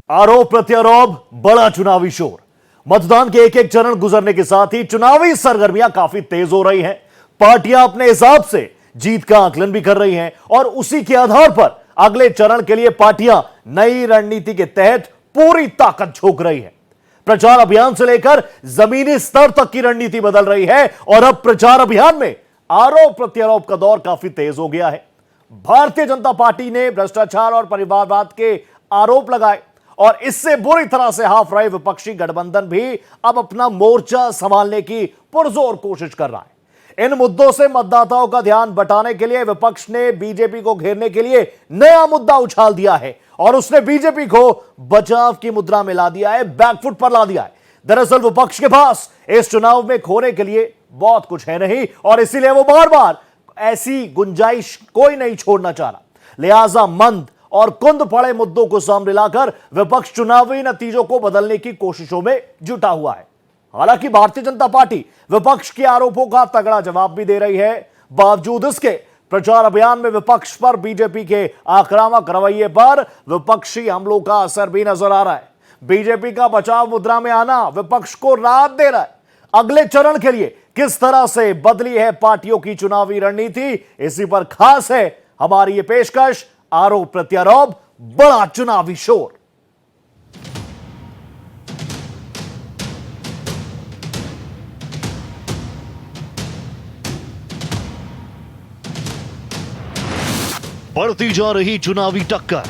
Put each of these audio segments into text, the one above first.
आरोप प्रत्यारोप, बड़ा चुनावी शोर। मतदान के एक एक चरण गुजरने के साथ ही चुनावी सरगर्मियां काफी तेज हो रही हैं। पार्टियां अपने हिसाब से जीत का आकलन भी कर रही हैं और उसी के आधार पर अगले चरण के लिए पार्टियां नई रणनीति के तहत पूरी ताकत झोंक रही है। प्रचार अभियान से लेकर जमीनी स्तर तक की रणनीति बदल रही है और अब प्रचार अभियान में आरोप प्रत्यारोप का दौर काफी तेज हो गया है। भारतीय जनता पार्टी ने भ्रष्टाचार और परिवारवाद के आरोप लगाए और इससे बुरी तरह से हाफ रहे विपक्षी गठबंधन भी अब अपना मोर्चा संभालने की पुरजोर कोशिश कर रहा है। इन मुद्दों से मतदाताओं का ध्यान बटाने के लिए विपक्ष ने बीजेपी को घेरने के लिए नया मुद्दा उछाल दिया है और उसने बीजेपी को बचाव की मुद्रा में ला दिया है, बैकफुट पर ला दिया है। दरअसल विपक्ष के पास इस चुनाव में खोने के लिए बहुत कुछ है नहीं और इसीलिए वो बार बार ऐसी गुंजाइश कोई नहीं छोड़ना चाह रहा। लिहाजा मंद और कुंद पड़े मुद्दों को सामने लाकर विपक्ष चुनावी नतीजों को बदलने की कोशिशों में जुटा हुआ है। हालांकि भारतीय जनता पार्टी विपक्ष के आरोपों का तगड़ा जवाब भी दे रही है। बावजूद इसके प्रचार अभियान में विपक्ष पर बीजेपी के आक्रामक रवैये पर विपक्षी हमलों का असर भी नजर आ रहा है। बीजेपी का बचाव मुद्रा में आना विपक्ष को राहत दे रहा है। अगले चरण के लिए किस तरह से बदली है पार्टियों की चुनावी रणनीति, इसी पर खास है हमारी ये पेशकश आरोप प्रत्यारोप, बड़ा चुनावी शोर। बढ़ती जा रही चुनावी टक्कर,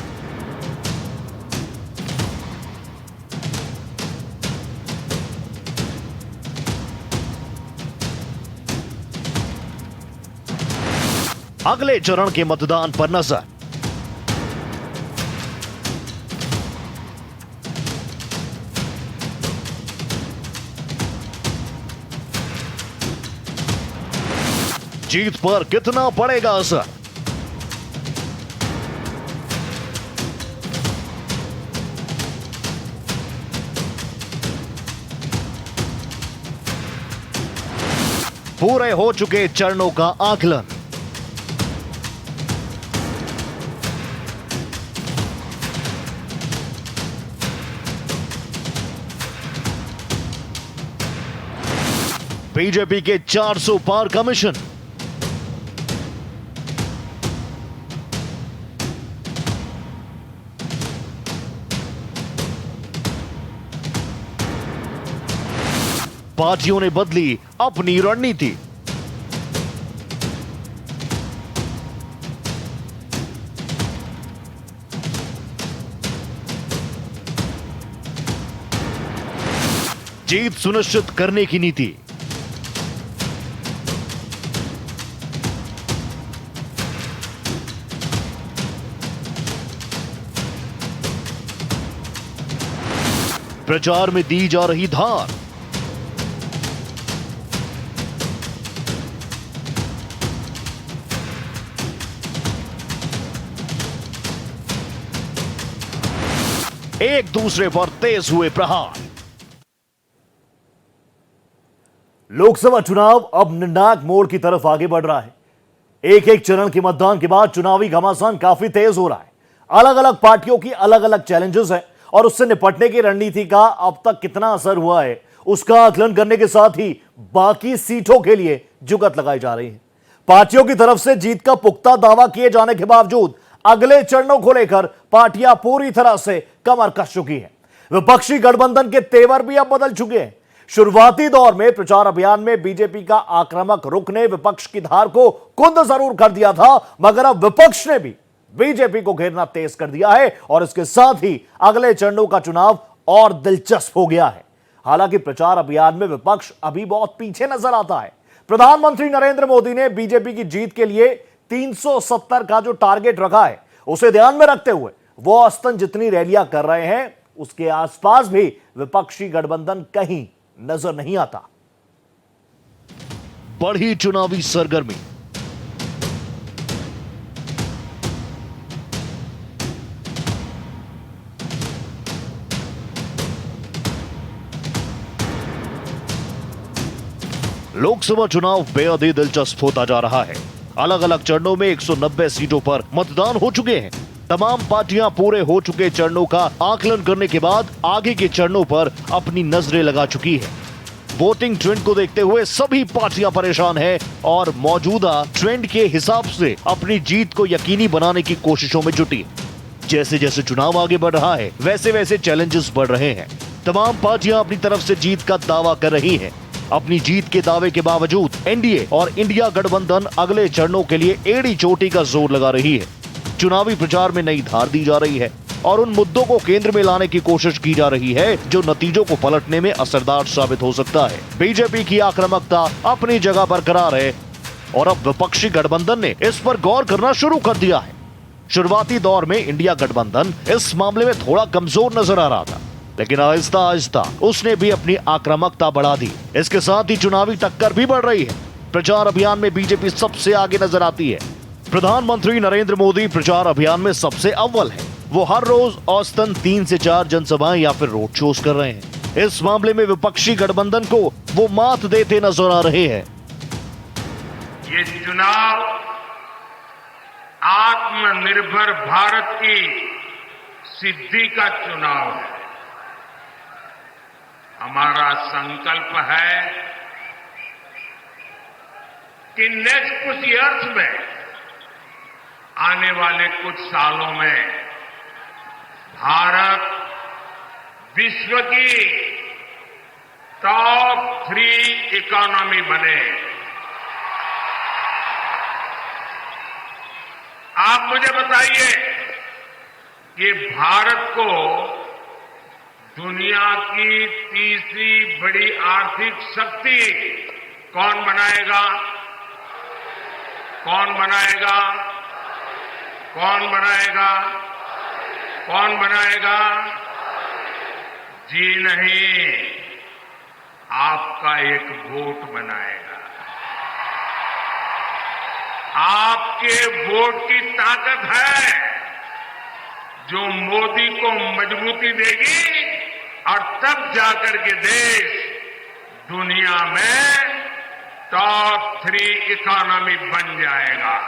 अगले चरण के मतदान पर नजर। जीत पर कितना पड़ेगा असर? पूरे हो चुके चरणों का आकलन, बीजेपी के 400 पार का मिशन, पार्टियों ने बदली अपनी रणनीति। जीत सुनिश्चित करने की नीति, प्रचार में दी जा रही धार, एक दूसरे पर तेज हुए प्रहार। लोकसभा चुनाव अब निर्णायक मोड़ की तरफ आगे बढ़ रहा है। एक एक चरण के मतदान के बाद चुनावी घमासान काफी तेज हो रहा है। अलग अलग पार्टियों की अलग अलग चैलेंजेस हैं और उससे निपटने की रणनीति का अब तक कितना असर हुआ है उसका आकलन करने के साथ ही बाकी सीटों के लिए जुगत लगाई जा रही है। पार्टियों की तरफ से जीत का पुख्ता दावा किए जाने के बावजूद अगले चरणों को लेकर पार्टियां पूरी तरह से कमर कस चुकी हैं। विपक्षी गठबंधन के तेवर भी अब बदल चुके हैं। शुरुआती दौर में प्रचार अभियान में बीजेपी का आक्रामक रुख ने विपक्ष की धार को कुंद जरूर कर दिया था, मगर अब विपक्ष ने भी बीजेपी को घेरना तेज कर दिया है और इसके साथ ही अगले चरणों का चुनाव और दिलचस्प हो गया है। हालांकि प्रचार अभियान में विपक्ष अभी बहुत पीछे नजर आता है। प्रधानमंत्री नरेंद्र मोदी ने बीजेपी की जीत के लिए 370 का जो टारगेट रखा है उसे ध्यान में रखते हुए वो औसतन जितनी रैलियां कर रहे हैं उसके आसपास भी विपक्षी गठबंधन कहीं नजर नहीं आता। बढ़ी चुनावी सरगर्मी, लोकसभा चुनाव बेहद ही दिलचस्प होता जा रहा है। अलग अलग चरणों में 190 सीटों पर मतदान हो चुके हैं। तमाम पार्टियां पूरे हो चुके चरणों का आकलन करने के बाद आगे के चरणों पर अपनी नजरें लगा चुकी है। वोटिंग ट्रेंड को देखते हुए सभी पार्टियां परेशान हैं और मौजूदा ट्रेंड के हिसाब से अपनी जीत को यकीनी बनाने की कोशिशों में जुटी। जैसे जैसे चुनाव आगे बढ़ रहा है वैसे वैसे चैलेंजेस बढ़ रहे हैं। तमाम पार्टियां अपनी तरफ से जीत का दावा कर रही हैं। अपनी जीत के दावे के बावजूद एनडीए और इंडिया गठबंधन अगले चरणों के लिए एड़ी चोटी का जोर लगा रही है। चुनावी प्रचार में नई धार दी जा रही है और उन मुद्दों को केंद्र में लाने की कोशिश की जा रही है जो नतीजों को पलटने में असरदार साबित हो सकता है। बीजेपी की आक्रामकता अपनी जगह बरकरार है और अब विपक्षी गठबंधन ने इस पर गौर करना शुरू कर दिया है। शुरुआती दौर में इंडिया गठबंधन इस मामले में थोड़ा कमजोर नजर आ रहा था, लेकिन आहिस्ता आहिस्ता उसने भी अपनी आक्रामकता बढ़ा दी। इसके साथ ही चुनावी टक्कर भी बढ़ रही है। प्रचार अभियान में बीजेपी सबसे आगे नजर आती है। प्रधानमंत्री नरेंद्र मोदी प्रचार अभियान में सबसे अव्वल है। वो हर रोज औसतन 3 से 4 जनसभाएं या फिर रोड शोज कर रहे हैं। इस मामले में विपक्षी गठबंधन को वो मात देते नजर आ रहे हैं। ये चुनाव आत्मनिर्भर भारत की सिद्धि का चुनाव है। हमारा संकल्प है कि नेक्स्ट कुछ ईयर्स में, आने वाले कुछ सालों में भारत विश्व की टॉप 3 इकोनॉमी बने। आप मुझे बताइए कि भारत को दुनिया की तीसरी बड़ी आर्थिक शक्ति कौन बनाएगा? कौन बनाएगा? कौन बनाएगा? कौन बनाएगा? जी नहीं, आपका एक वोट बनाएगा। आपके वोट की ताकत है जो मोदी को मजबूती देगी और तब जाकर के देश दुनिया में टॉप 3 इकोनॉमी बन जाएगा।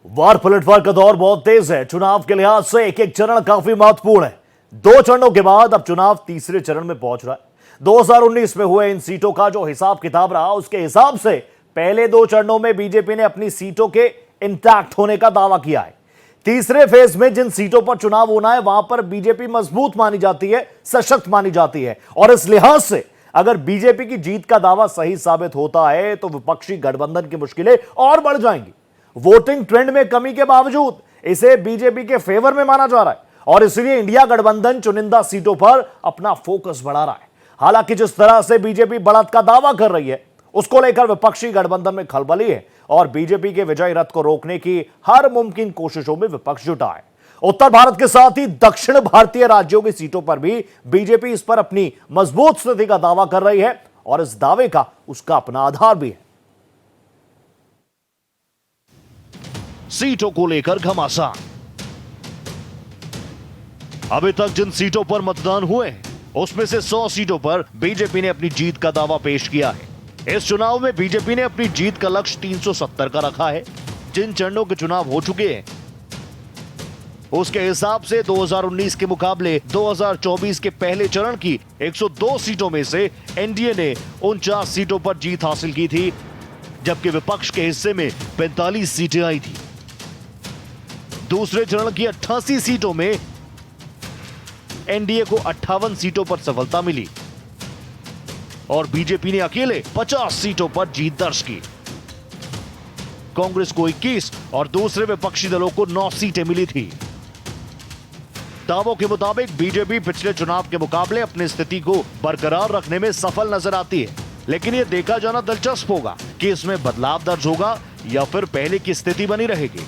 वार पलटवार का दौर बहुत तेज है। चुनाव के लिहाज से एक एक चरण काफी महत्वपूर्ण है। 2 चरणों के बाद अब चुनाव तीसरे चरण में पहुंच रहा है। 2019 में हुए इन सीटों का जो हिसाब किताब रहा उसके हिसाब से पहले 2 चरणों में बीजेपी ने अपनी सीटों के इंटैक्ट होने का दावा किया है। तीसरे फेज में जिन सीटों पर चुनाव होना है वहां पर बीजेपी मजबूत मानी जाती है, सशक्त मानी जाती है और इस लिहाज से अगर बीजेपी की जीत का दावा सही साबित होता है तो विपक्षी गठबंधन की मुश्किलें और बढ़ जाएंगी। वोटिंग ट्रेंड में कमी के बावजूद इसे बीजेपी के फेवर में माना जा रहा है और इसलिए इंडिया गठबंधन चुनिंदा सीटों पर अपना फोकस बढ़ा रहा है। हालांकि जिस तरह से बीजेपी बढ़त का दावा कर रही है उसको लेकर विपक्षी गठबंधन में खलबली है और बीजेपी के विजयी रथ को रोकने की हर मुमकिन कोशिशों में विपक्ष जुटा है। उत्तर भारत के साथ ही दक्षिण भारतीय राज्यों की सीटों पर भी बीजेपी इस पर अपनी मजबूत स्थिति का दावा कर रही है और इस दावे का उसका अपना आधार भी है। सीटों को लेकर घमासान। अभी तक जिन सीटों पर मतदान हुए हैं उसमें से 100 सीटों पर बीजेपी ने अपनी जीत का दावा पेश किया है। इस चुनाव में बीजेपी ने अपनी जीत का लक्ष्य 370 का रखा है। जिन चरणों के चुनाव हो चुके हैं उसके हिसाब से 2019 के मुकाबले 2024 के पहले चरण की 102 सीटों में से एनडीए ने 49 सीटों पर जीत हासिल की थी, जबकि विपक्ष के हिस्से में 45 सीटें आई थी। दूसरे चरण की 88 सीटों में एनडीए को 58 सीटों पर सफलता मिली और बीजेपी ने अकेले 50 सीटों पर जीत दर्ज की। कांग्रेस को 21 और दूसरे विपक्षी दलों को 9 सीटें मिली थी। दावों के मुताबिक बीजेपी पिछले चुनाव के मुकाबले अपनी स्थिति को बरकरार रखने में सफल नजर आती है, लेकिन यह देखा जाना दिलचस्प होगा कि इसमें बदलाव दर्ज होगा या फिर पहले की स्थिति बनी रहेगी।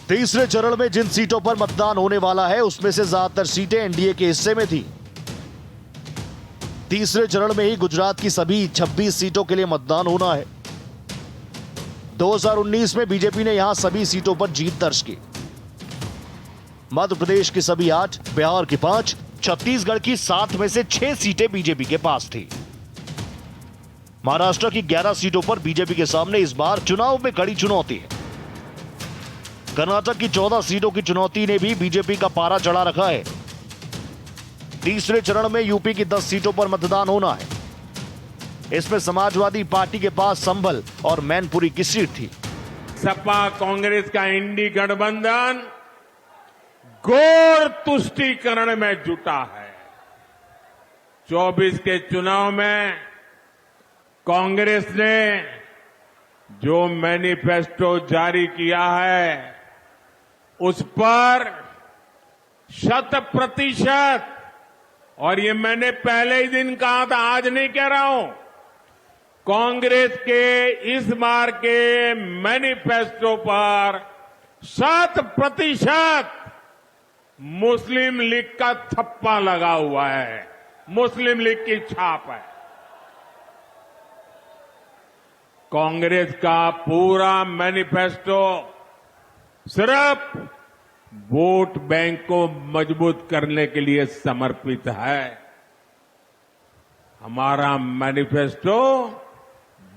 तीसरे चरण में जिन सीटों पर मतदान होने वाला है उसमें से ज्यादातर सीटें एनडीए के हिस्से में थी। तीसरे चरण में ही गुजरात की सभी 26 सीटों के लिए मतदान होना है। 2019 में बीजेपी ने यहां सभी सीटों पर जीत दर्ज की। मध्य प्रदेश की सभी 8, बिहार की 5, छत्तीसगढ़ की 7 में से 6 सीटें बीजेपी के पास थी। महाराष्ट्र की 11 सीटों पर बीजेपी के सामने इस बार चुनाव में कड़ी चुनौती है। कर्नाटक की 14 सीटों की चुनौती ने भी बीजेपी का पारा चढ़ा रखा है। तीसरे चरण में यूपी की 10 सीटों पर मतदान होना है। इसमें समाजवादी पार्टी के पास संभल और मैनपुरी की सीट थी। सपा कांग्रेस का इंडी गठबंधन घोर तुष्टीकरण में जुटा है। 24 के चुनाव में कांग्रेस ने जो मैनिफेस्टो जारी किया है उस पर 100%, और ये मैंने पहले ही दिन कहा था, आज नहीं कह रहा हूं, कांग्रेस के इस बार के मैनिफेस्टो पर 100% मुस्लिम लीग का थप्पा लगा हुआ है, मुस्लिम लीग की छाप है। कांग्रेस का पूरा मैनिफेस्टो सिर्फ वोट बैंक को मजबूत करने के लिए समर्पित है। हमारा मैनिफेस्टो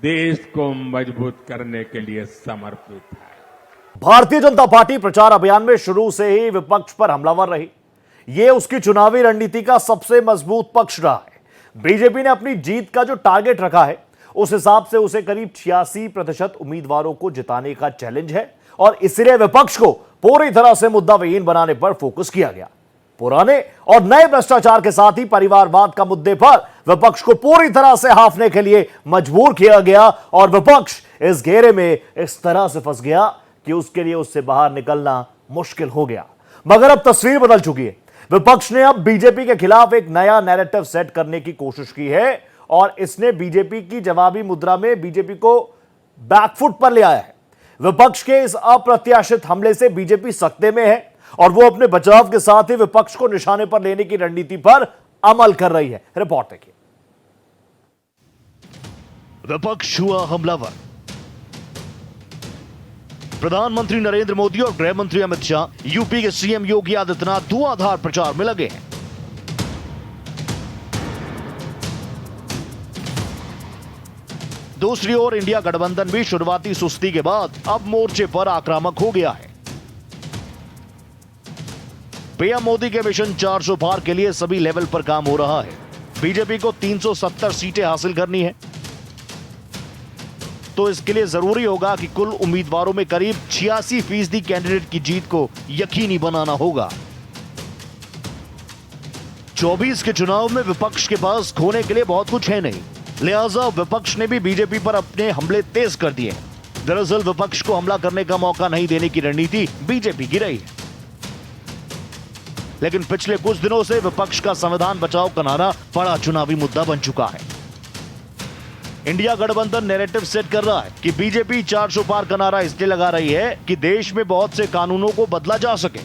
देश को मजबूत करने के लिए समर्पित है। भारतीय जनता पार्टी प्रचार अभियान में शुरू से ही विपक्ष पर हमलावर रही। यह उसकी चुनावी रणनीति का सबसे मजबूत पक्ष रहा है। बीजेपी ने अपनी जीत का जो टारगेट रखा है उस हिसाब से उसे करीब 86% उम्मीदवारों को जिताने का चैलेंज है और इसलिए विपक्ष को पूरी तरह से मुद्दा विहीन बनाने पर फोकस किया गया। पुराने और नए भ्रष्टाचार के साथ ही परिवारवाद का मुद्दे पर विपक्ष को पूरी तरह से हाफने के लिए मजबूर किया गया और विपक्ष इस घेरे में इस तरह से फंस गया कि उसके लिए उससे बाहर निकलना मुश्किल हो गया। मगर अब तस्वीर बदल चुकी है। विपक्ष ने अब बीजेपी के खिलाफ एक नया नैरेटिव सेट करने की कोशिश की है और इसने बीजेपी की जवाबी मुद्रा में बीजेपी को बैकफुट पर ले आया है। विपक्ष के इस अप्रत्याशित हमले से बीजेपी सकते में है और वो अपने बचाव के साथ ही विपक्ष को निशाने पर लेने की रणनीति पर अमल कर रही है। रिपोर्ट देखिए। विपक्ष हुआ हमलावर। प्रधानमंत्री नरेंद्र मोदी और गृह मंत्री अमित शाह यूपी के सीएम योगी आदित्यनाथ धुआंधार प्रचार में लगे हैं। दूसरी ओर इंडिया गठबंधन भी शुरुआती सुस्ती के बाद अब मोर्चे पर आक्रामक हो गया है। पीएम मोदी के मिशन 400 पार के लिए सभी लेवल पर काम हो रहा है। बीजेपी को 370 सीटें हासिल करनी है तो इसके लिए जरूरी होगा कि कुल उम्मीदवारों में करीब 86% कैंडिडेट की जीत को यकीनी बनाना होगा। 24 के चुनाव में विपक्ष के पास खोने के लिए बहुत कुछ है नहीं, लिहाजा विपक्ष ने भी बीजेपी पर अपने हमले तेज कर दिए। दरअसल विपक्ष को हमला करने का मौका नहीं देने की रणनीति बीजेपी की रही है, लेकिन पिछले कुछ दिनों से विपक्ष का संविधान बचाओ का नारा बड़ा चुनावी मुद्दा बन चुका है। इंडिया गठबंधन नैरेटिव सेट कर रहा है कि बीजेपी 400 पार का नारा इसलिए लगा रही है कि देश में बहुत से कानूनों को बदला जा सके।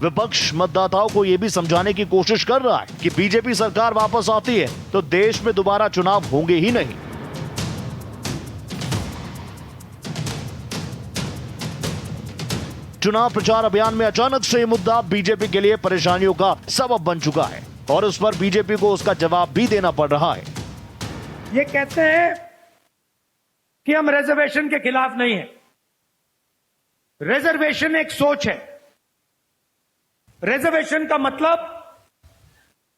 विपक्ष मतदाताओं को यह भी समझाने की कोशिश कर रहा है कि बीजेपी सरकार वापस आती है तो देश में दोबारा चुनाव होंगे ही नहीं। चुनाव प्रचार अभियान में अचानक से यह मुद्दा बीजेपी के लिए परेशानियों का सबब बन चुका है और उस पर बीजेपी को उसका जवाब भी देना पड़ रहा है। ये कहते हैं कि हम रिजर्वेशन के खिलाफ नहीं हैं। रिजर्वेशन एक सोच है। रिजर्वेशन का मतलब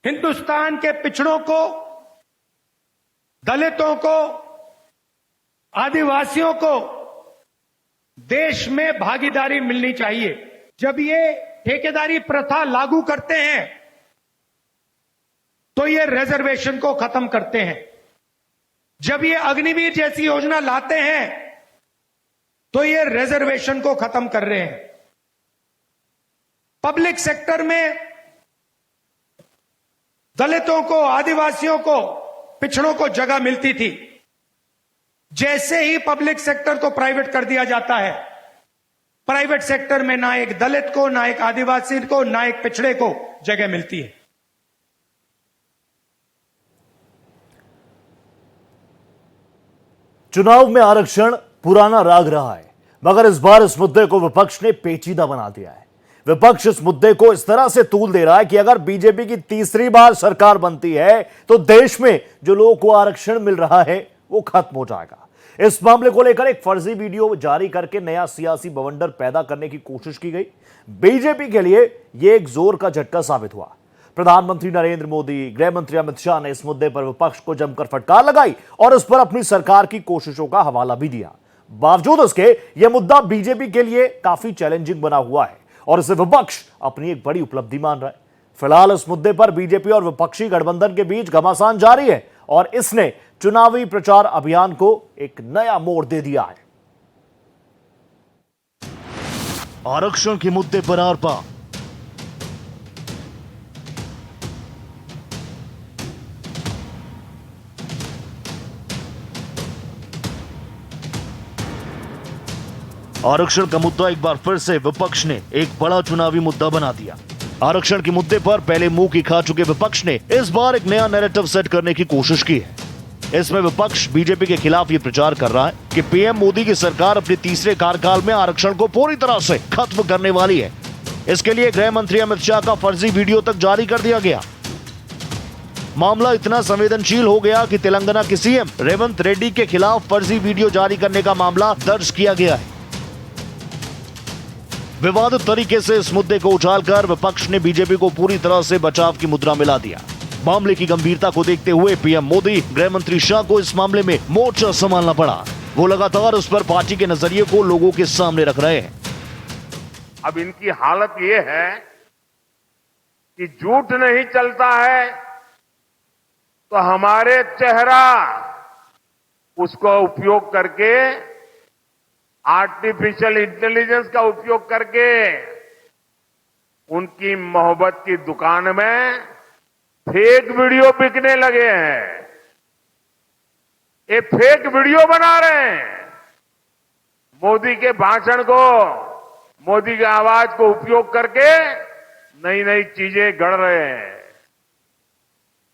हिंदुस्तान के पिछड़ों को, दलितों को, आदिवासियों को देश में भागीदारी मिलनी चाहिए। जब ये ठेकेदारी प्रथा लागू करते हैं तो ये रिजर्वेशन को खत्म करते हैं। जब ये अग्निवीर जैसी योजना लाते हैं तो ये रिजर्वेशन को खत्म कर रहे हैं। पब्लिक सेक्टर में दलितों को, आदिवासियों को, पिछड़ों को जगह मिलती थी। जैसे ही पब्लिक सेक्टर को प्राइवेट कर दिया जाता है, प्राइवेट सेक्टर में ना एक दलित को, ना एक आदिवासी को, ना एक पिछड़े को जगह मिलती है। चुनाव में आरक्षण पुराना राग रहा है, मगर इस बार इस मुद्दे को विपक्ष ने पेचीदा बना दिया है। विपक्ष इस मुद्दे को इस तरह से तूल दे रहा है कि अगर बीजेपी की तीसरी बार सरकार बनती है तो देश में जो लोगों को आरक्षण मिल रहा है वो खत्म हो जाएगा। इस मामले को लेकर एक फर्जी वीडियो जारी करके नया सियासी बवंडर पैदा करने की कोशिश की गई। बीजेपी के लिए यह एक जोर का झटका साबित हुआ। प्रधानमंत्री नरेंद्र मोदी, गृह मंत्री अमित शाह ने इस मुद्दे पर विपक्ष को जमकर फटकार लगाई और इस पर अपनी सरकार की कोशिशों का हवाला भी दिया। बावजूद इसके यह मुद्दा बीजेपी के लिए काफी चैलेंजिंग बना हुआ है और इसे विपक्ष अपनी एक बड़ी उपलब्धि मान रहा है। फिलहाल इस मुद्दे पर बीजेपी और विपक्षी गठबंधन के बीच घमासान जारी है और इसने चुनावी प्रचार अभियान को एक नया मोड़ दे दिया है। आरक्षण के मुद्दे पर आर पार। आरक्षण का मुद्दा एक बार फिर से विपक्ष ने एक बड़ा चुनावी मुद्दा बना दिया। आरक्षण के मुद्दे पर पहले मुंह की खा चुके विपक्ष ने इस बार एक नया नैरेटिव सेट करने की कोशिश की है। इसमें विपक्ष बीजेपी के खिलाफ ये प्रचार कर रहा है कि पीएम मोदी की सरकार अपने तीसरे कार्यकाल में आरक्षण को पूरी तरह से खत्म करने वाली है। इसके लिए गृह मंत्री अमित शाह का फर्जी वीडियो तक जारी कर दिया गया। मामला इतना संवेदनशील हो गया कि तेलंगाना के सीएम रेवंत रेड्डी के खिलाफ फर्जी वीडियो जारी करने का मामला दर्ज किया गया है। विवादित तरीके से इस मुद्दे को उछालकर विपक्ष ने बीजेपी को पूरी तरह से बचाव की मुद्रा मिला दिया। मामले की गंभीरता को देखते हुए पीएम मोदी, गृह मंत्री शाह को इस मामले में मोर्चा संभालना पड़ा। वो लगातार उस पर पार्टी के नजरिए को लोगों के सामने रख रहे हैं। अब इनकी हालत ये है कि झूठ नहीं चलता है तो हमारे चेहरा उसको उपयोग करके, आर्टिफिशियल इंटेलिजेंस का उपयोग करके उनकी मोहब्बत की दुकान में फेक वीडियो बिकने लगे हैं। ये फेक वीडियो बना रहे हैं। मोदी के भाषण को, मोदी की आवाज को उपयोग करके नई नई चीजें गढ़ रहे हैं।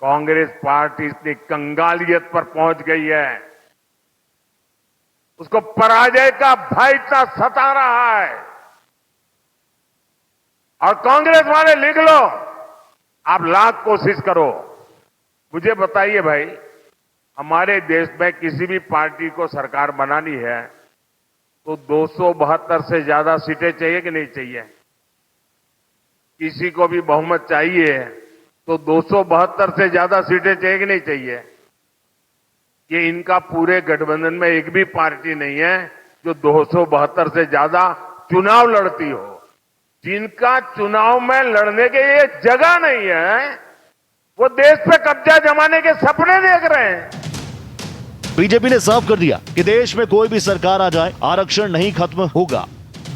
कांग्रेस पार्टी इतनी कंगालियत पर पहुंच गई है, उसको पराजय का भय इतना सता रहा है। और कांग्रेस वाले लिख लो, आप लाख कोशिश करो, मुझे बताइए भाई, हमारे देश में किसी भी पार्टी को सरकार बनानी है तो 272 से ज्यादा सीटें चाहिए कि नहीं चाहिए? किसी को भी बहुमत चाहिए तो 272 से ज्यादा सीटें चाहिए कि नहीं चाहिए? ये इनका पूरे गठबंधन में एक भी पार्टी नहीं है जो 272 से ज्यादा चुनाव लड़ती हो। जिनका चुनाव में लड़ने के लिए जगह नहीं है, वो देश पे कब्जा जमाने के सपने देख रहे हैं। बीजेपी ने साफ कर दिया कि देश में कोई भी सरकार आ जाए, आरक्षण नहीं खत्म होगा।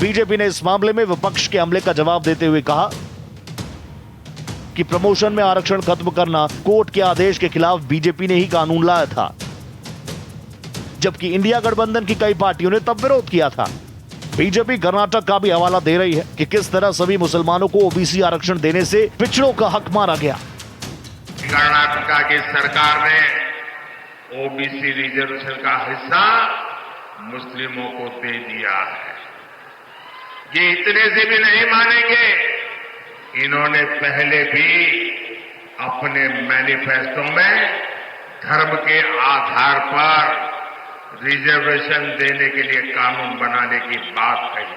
बीजेपी ने इस मामले में विपक्ष के हमले का जवाब देते हुए कहा कि प्रमोशन में आरक्षण खत्म करना कोर्ट के आदेश के खिलाफ बीजेपी ने ही कानून लाया था, जबकि इंडिया गठबंधन की कई पार्टियों ने तब विरोध किया था। बीजेपी कर्नाटक का भी हवाला दे रही है कि किस तरह सभी मुसलमानों को ओबीसी आरक्षण देने से पिछड़ों का हक मारा गया। कर्नाटका की सरकार ने ओबीसी रिजर्वेशन का हिस्सा मुस्लिमों को दे दिया है। ये इतने से भी नहीं मानेंगे, इन्होंने पहले भी अपने मैनिफेस्टो में धर्म के आधार पर रिजर्वेशन देने के लिए कानून बनाने की बात कही।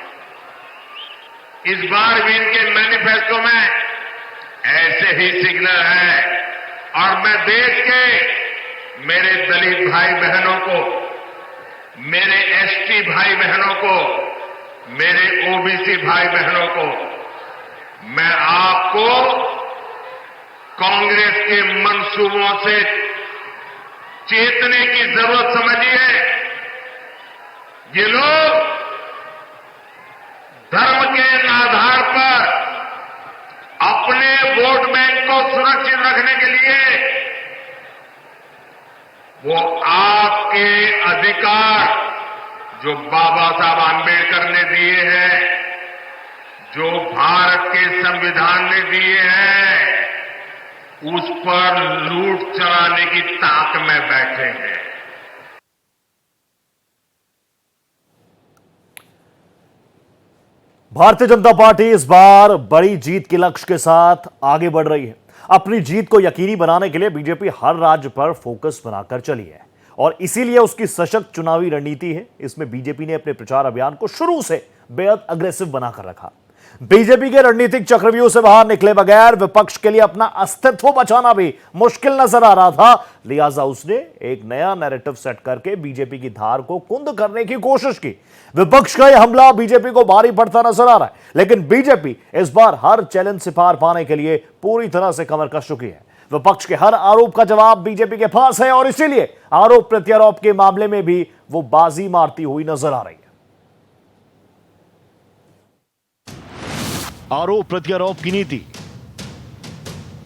इस बार भी इनके मैनिफेस्टो में ऐसे ही सिग्नल है और मैं देश के मेरे दलित भाई बहनों को, मेरे एसटी भाई बहनों को, मेरे ओबीसी भाई बहनों को, मैं आपको कांग्रेस के मंसूबों से चेतने की जरूरत समझिए। ये लोग धर्म के आधार पर अपने वोट बैंक को सुरक्षित रखने के लिए वो आपके अधिकार जो बाबा साहब आंबेडकर ने दिए हैं, जो भारत के संविधान ने दिए हैं, उस पर लूट चलाने की ताक में बैठे हैं। भारतीय जनता पार्टी इस बार बड़ी जीत के लक्ष्य के साथ आगे बढ़ रही है। अपनी जीत को यकीनी बनाने के लिए बीजेपी हर राज्य पर फोकस बनाकर चली है और इसीलिए उसकी सशक्त चुनावी रणनीति है। इसमें बीजेपी ने अपने प्रचार अभियान को शुरू से बेहद अग्रेसिव बनाकर रखा। बीजेपी के रणनीतिक चक्रव्यूह से बाहर निकले बगैर विपक्ष के लिए अपना अस्तित्व बचाना भी मुश्किल नजर आ रहा था। लिहाजा उसने एक नया नैरेटिव सेट करके बीजेपी की धार को कुंद करने की कोशिश की। विपक्ष का यह हमला बीजेपी को भारी पड़ता नजर आ रहा है, लेकिन बीजेपी इस बार हर चैलेंज से पार पाने के लिए पूरी तरह से कमर कस चुकी है। विपक्ष के हर आरोप का जवाब बीजेपी के पास है और इसीलिए आरोप प्रत्यारोप के मामले में भी वो बाजी मारती हुई नजर आ रही है। आरोप प्रत्यारोप की नीति।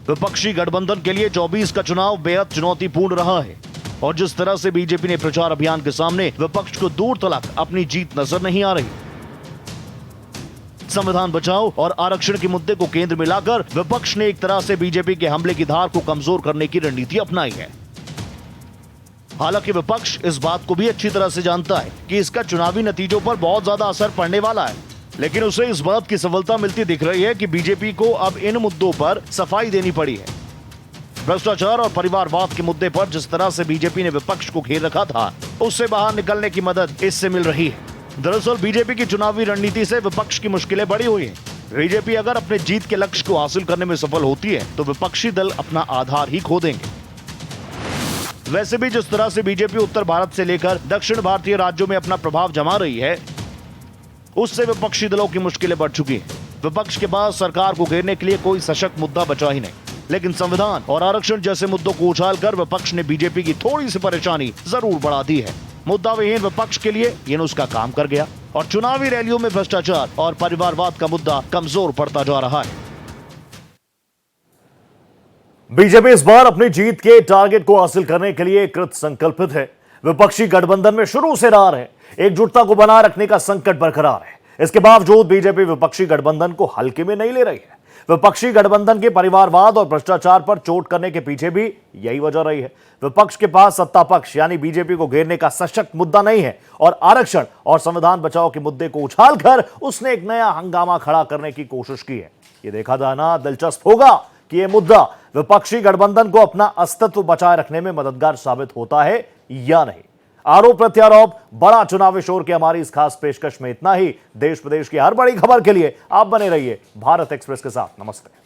विपक्षी गठबंधन के लिए 24 का चुनाव बेहद चुनौतीपूर्ण रहा है और जिस तरह से बीजेपी ने प्रचार अभियान के सामने विपक्ष को दूर तक अपनी जीत नजर नहीं आ रही। संविधान बचाओ और आरक्षण के मुद्दे को केंद्र में लाकर विपक्ष ने एक तरह से बीजेपी के हमले की धार को कमजोर करने की रणनीति अपनाई है। हालांकि विपक्ष इस बात को भी अच्छी तरह से जानता है कि इसका चुनावी नतीजों पर बहुत ज्यादा असर पड़ने वाला है, लेकिन उसे इस बात की सफलता मिलती दिख रही है कि बीजेपी को अब इन मुद्दों पर सफाई देनी पड़ी है। भ्रष्टाचार और परिवारवाद के मुद्दे पर जिस तरह से बीजेपी ने विपक्ष को घेर रखा था, उससे बाहर निकलने की मदद इससे मिल रही है। दरअसल बीजेपी की चुनावी रणनीति से विपक्ष की मुश्किलें बढ़ी हुई हैं। बीजेपी अगर अपने जीत के लक्ष्य को हासिल करने में सफल होती है तो विपक्षी दल अपना आधार ही खो देंगे। वैसे भी जिस तरह से बीजेपी उत्तर भारत से लेकर दक्षिण भारतीय राज्यों में अपना प्रभाव जमा रही है, उससे विपक्षी दलों की मुश्किलें बढ़ चुकी हैं। विपक्ष के पास सरकार को घेरने के लिए कोई सशक्त मुद्दा बचा ही नहीं, लेकिन संविधान और आरक्षण जैसे मुद्दों को उछालकर विपक्ष ने बीजेपी की थोड़ी सी परेशानी जरूर बढ़ा दी है। मुद्दा विहीन विपक्ष के लिए ये नुस्खा काम कर गया और चुनावी रैलियों में भ्रष्टाचार और परिवारवाद का मुद्दा कमजोर पड़ता जा रहा है। बीजेपी इस बार अपनी जीत के टारगेट को हासिल करने के लिए कृत संकल्पित है। विपक्षी गठबंधन में शुरू से रहा है, एकजुटता को बनाए रखने का संकट बरकरार है। इसके बावजूद बीजेपी विपक्षी गठबंधन को हल्के में नहीं ले रही है। विपक्षी गठबंधन के परिवारवाद और भ्रष्टाचार पर चोट करने के पीछे भी यही वजह रही है। विपक्ष के पास सत्ता पक्ष यानी बीजेपी को घेरने का सशक्त मुद्दा नहीं है और आरक्षण और संविधान बचाओ के मुद्दे को उछालकर उसने एक नया हंगामा खड़ा करने की कोशिश की है। यह देखा जाना दिलचस्प होगा कि यह मुद्दा विपक्षी गठबंधन को अपना अस्तित्व बचाए रखने में मददगार साबित होता है या नहीं। आरोप प्रत्यारोप बड़ा चुनावी शोर की हमारी इस खास पेशकश में इतना ही। देश प्रदेश की हर बड़ी खबर के लिए आप बने रहिए भारत एक्सप्रेस के साथ। नमस्ते।